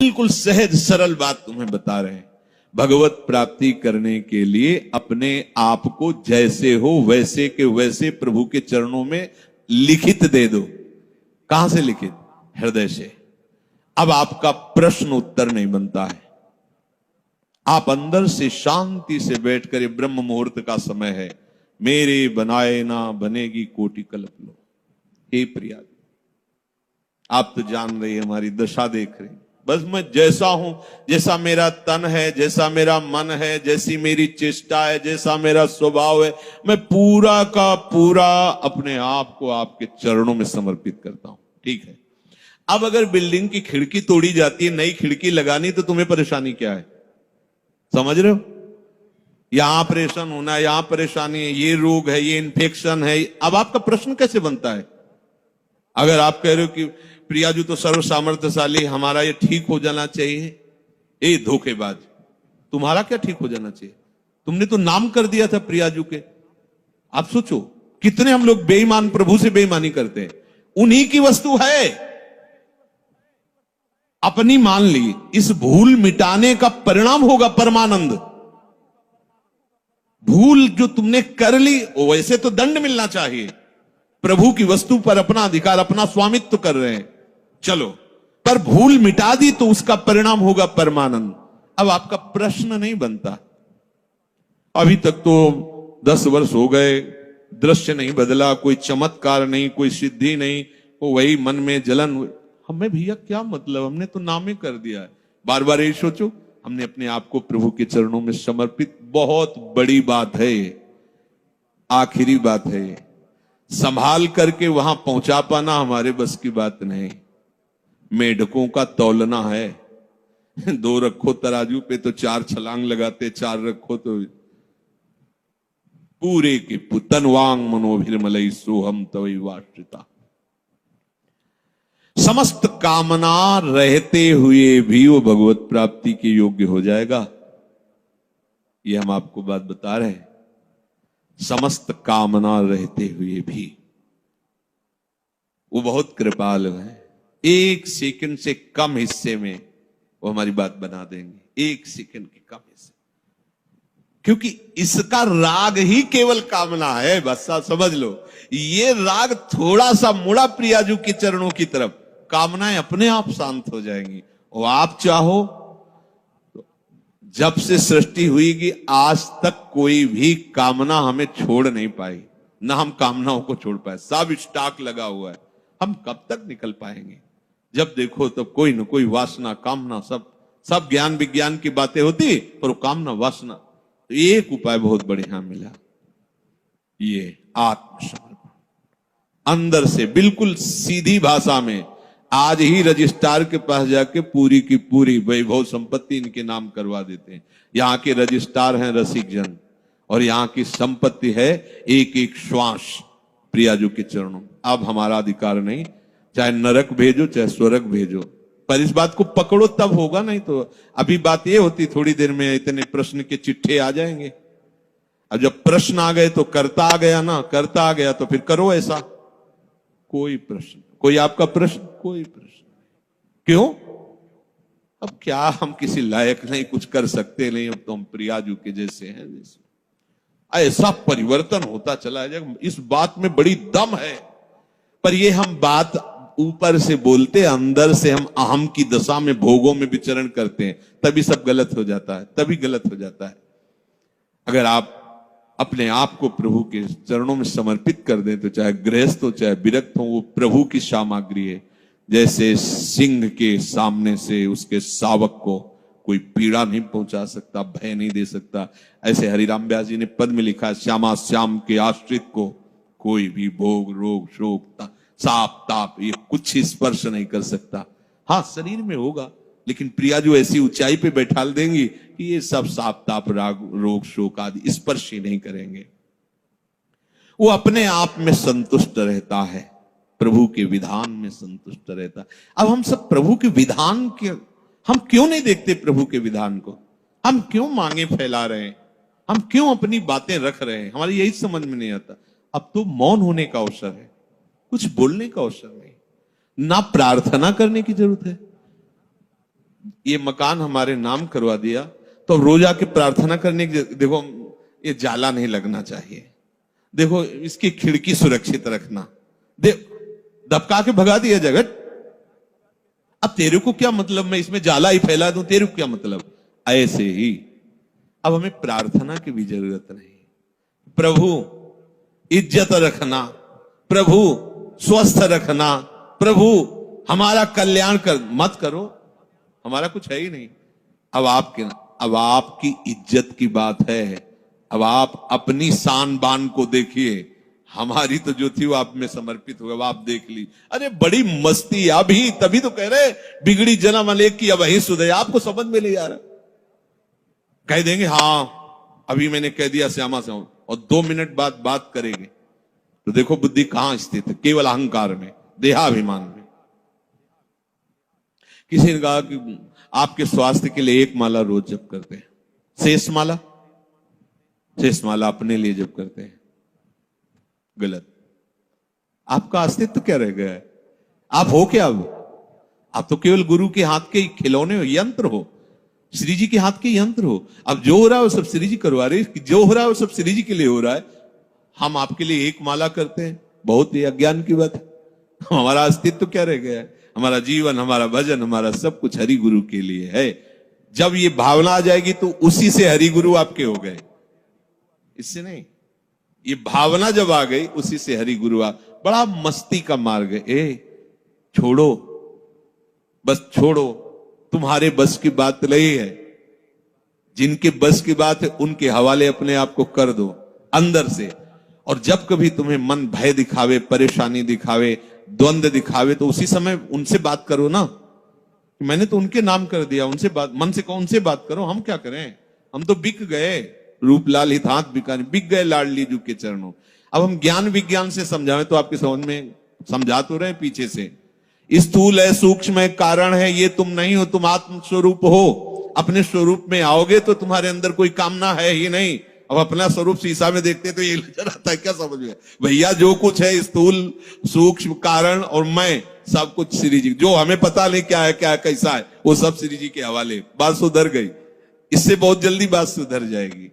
बिल्कुल सहज सरल बात तुम्हें बता रहे हैं। भगवत प्राप्ति करने के लिए अपने आप को जैसे हो वैसे के वैसे प्रभु के चरणों में लिखित दे दो। कहां से लिखित? हृदय से। अब आपका प्रश्न उत्तर नहीं बनता है। आप अंदर से शांति से बैठकर, ये ब्रह्म मुहूर्त का समय है, मेरे बनाए ना बनेगी कोटि कल्प लो। हे प्रिया, आप तो जान रही है, हमारी दशा देख रही, बस मैं जैसा हूं, जैसा मेरा तन है, जैसा मेरा मन है, जैसी मेरी चेष्टा है, जैसा मेरा स्वभाव है, मैं पूरा का पूरा अपने आप को आपके चरणों में समर्पित करता हूं। ठीक है, अब अगर बिल्डिंग की खिड़की तोड़ी जाती है, नई खिड़की लगानी, तो तुम्हें परेशानी क्या है? समझ रहे हो? यहां ऑपरेशन होना है, यहां परेशानी है, ये रोग है, ये इन्फेक्शन है। अब आपका प्रश्न कैसे बनता है? अगर आप कह रहे हो कि प्रियाजू तो सर्व सामर्थ्यशाली, हमारा ये ठीक हो जाना चाहिए, ए धोखेबाज, तुम्हारा क्या ठीक हो जाना चाहिए? तुमने तो नाम कर दिया था प्रियाजू के। आप सोचो कितने हम लोग बेईमान, प्रभु से बेईमानी करते हैं। उन्हीं की वस्तु है, अपनी मान ली। इस भूल मिटाने का परिणाम होगा परमानंद। भूल जो तुमने कर ली, वैसे तो दंड मिलना चाहिए। प्रभु की वस्तु पर अपना अधिकार, अपना स्वामित्व कर रहे हैं, चलो, पर भूल मिटा दी तो उसका परिणाम होगा परमानंद। अब आपका प्रश्न नहीं बनता। अभी तक तो 10 वर्ष हो गए, दृश्य नहीं बदला, कोई चमत्कार नहीं, कोई सिद्धि नहीं, वो वही मन में जलन। हमें भैया क्या मतलब, हमने तो नाम ही कर दिया है। बार बार यही सोचो, हमने अपने आप को प्रभु के चरणों में समर्पित। बहुत बड़ी बात है, आखिरी बात है। संभाल करके वहां पहुंचा पाना हमारे बस की बात नहीं। मेढकों का तौलना है। 2 रखो तराजू पे तो 4 छलांग लगाते, 4 रखो तो पूरे के तनवांग मनोभिर्मलई सोहम तवई वाश्रिता। समस्त कामना रहते हुए भी वो भगवत प्राप्ति के योग्य हो जाएगा। ये हम आपको बात बता रहे हैं। समस्त कामना रहते हुए भी वो बहुत कृपालु है। 1 सेकंड से कम हिस्से में वो हमारी बात बना देंगे, 1 सेकंड के कम हिस्से, क्योंकि इसका राग ही केवल कामना है। बस समझ लो, ये राग थोड़ा सा मुड़ा प्रियाजू के चरणों की तरफ, कामनाएं अपने आप शांत हो जाएंगी। और आप चाहो तो, जब से सृष्टि हुई आज तक कोई भी कामना हमें छोड़ नहीं पाई, ना हम कामनाओं को छोड़ पाए। सब स्टॉक लगा हुआ है। हम कब तक निकल पाएंगे? जब देखो तब कोई न कोई वासना, कामना, सब ज्ञान विज्ञान की बातें होती, पर वो कामना, वासना। तो एक उपाय बहुत बढ़िया मिला, ये आत्मसमर्पण। अंदर से बिल्कुल सीधी भाषा में आज ही रजिस्ट्रार के पास जाके पूरी की पूरी वैभव संपत्ति इनके नाम करवा देते हैं। यहाँ के रजिस्ट्रार हैं रसिक जन, और यहाँ की संपत्ति है एक एक श्वास प्रियाजू के चरणों। अब हमारा अधिकार नहीं, चाहे नरक भेजो चाहे स्वर्ग भेजो, पर इस बात को पकड़ो तब होगा। नहीं तो अभी बात ये होती, थोड़ी देर में इतने प्रश्न के चिट्ठे आ जाएंगे। अब जब प्रश्न आ गए तो करता आ गया ना, करता आ गया तो फिर करो ऐसा। कोई प्रश्न, कोई आपका प्रश्न, कोई प्रश्न। क्यों? अब क्या हम किसी लायक नहीं, कुछ कर सकते नहीं, अब तो हम प्रियाजू के जैसे हैं। ऐसा परिवर्तन होता चला जाएगा, इस बात में बड़ी दम है। पर ये हम बात ऊपर से बोलते, अंदर से हम अहम की दशा में, भोगों में विचरण करते हैं, तभी सब गलत हो जाता है, तभी गलत हो जाता है। अगर आप अपने आप को प्रभु के चरणों में समर्पित कर दें, तो चाहे गृहस्थ हो चाहे विरक्त हो, वो प्रभु की सामग्री है। जैसे सिंह के सामने से उसके शावक को कोई पीड़ा नहीं पहुंचा सकता, भय नहीं दे सकता, ऐसे हरिराम व्यास जी ने पद में लिखा, श्यामा श्याम के आश्रित को कोई भी भोग रोग शोक साप ताप ये कुछ स्पर्श नहीं कर सकता। हाँ, शरीर में होगा, लेकिन प्रियाजू ऐसी ऊंचाई पे बैठाल देंगी कि ये सब साप ताप राग रोग शोक आदि स्पर्श ही नहीं करेंगे। वो अपने आप में संतुष्ट रहता है, प्रभु के विधान में संतुष्ट रहता है। अब हम सब प्रभु के विधान के, हम क्यों नहीं देखते प्रभु के विधान को? हम क्यों मांगे फैला रहे हैं? हम क्यों अपनी बातें रख रहे हैं? हमारी यही समझ में नहीं आता। अब तो मौन होने का अवसर है, कुछ बोलने का अवसर नहीं, ना प्रार्थना करने की जरूरत है। ये मकान हमारे नाम करवा दिया, तो अब रोज आके प्रार्थना करने की, देखो ये जाला नहीं लगना चाहिए, देखो इसकी खिड़की सुरक्षित रखना, देख दबका के भगा दिया जगत। अब तेरे को क्या मतलब, मैं इसमें जाला ही फैला दूं, तेरे को क्या मतलब। ऐसे ही अब हमें प्रार्थना की भी जरूरत नहीं। प्रभु इज्जत रखना, प्रभु स्वस्थ रखना, प्रभु हमारा कल्याण कर मत करो, हमारा कुछ है ही नहीं। अब आपकी इज्जत की बात है, अब आप अपनी शान बान को देखिए, हमारी तो जो थी वो आप में समर्पित होगा, आप देख ली। अरे बड़ी मस्ती अभी, तभी तो कह रहे बिगड़ी जन्म अनेक की अब वही सुधे, आपको समझ में नहीं आ रहा। कह देंगे हाँ अभी मैंने कह दिया श्यामा से, और 2 मिनट बाद बात करेंगे तो देखो बुद्धि कहां स्थित है, केवल अहंकार में, देहाभिमान में। किसी ने कहा कि आपके स्वास्थ्य के लिए 1 माला रोज जप करते हैं, शेष माला अपने लिए जप करते हैं। गलत। आपका अस्तित्व क्या रह गया है? आप हो क्या अब? आप तो केवल गुरु के हाथ के खिलौने हो, यंत्र हो, श्री जी के हाथ के यंत्र हो। अब जो हो रहा है वो सब श्री जी करवा रहे, जो हो रहा है वो सब श्री जी के लिए हो रहा है। हम आपके लिए 1 माला करते हैं, बहुत ही अज्ञान की बात है। हमारा अस्तित्व क्या रह गया है? हमारा जीवन, हमारा भजन, हमारा सब कुछ हरि गुरु के लिए है। जब ये भावना आ जाएगी तो उसी से हरि गुरु आपके हो गए, इससे नहीं। ये भावना जब आ गई उसी से हरि गुरु आ। बड़ा मस्ती का मार्ग है। छोड़ो, बस छोड़ो, तुम्हारे बस की बात नहीं है। जिनके बस की बात है उनके हवाले अपने आप को कर दो अंदर से। और जब कभी तुम्हें मन भय दिखावे, परेशानी दिखावे, द्वंद दिखावे, तो उसी समय उनसे बात करो ना। मैंने तो उनके नाम कर दिया, उनसे बात, मन से कहो उनसे बात करो। हम क्या करें, हम तो बिक गए, रूपलाल हित हाथ बिकाने, बिक गए लाडली जू के चरणों। अब हम ज्ञान विज्ञान से समझाएं तो आपके समझ में समझा तो रहे पीछे से। स्थूल है, सूक्ष्म है, कारण है, ये तुम नहीं हो, तुम आत्म स्वरूप हो। अपने स्वरूप में आओगे तो तुम्हारे अंदर कोई कामना है ही नहीं। अब अपना स्वरूप शीशा में देखते तो ये नजर आता है, क्या समझ में भैया, जो कुछ है स्थूल सूक्ष्म कारण और मैं, सब कुछ श्री जी। जो हमें पता नहीं क्या है, क्या है, कैसा है, वो सब श्री जी के हवाले। बात सुधर गई, इससे बहुत जल्दी बात सुधर जाएगी।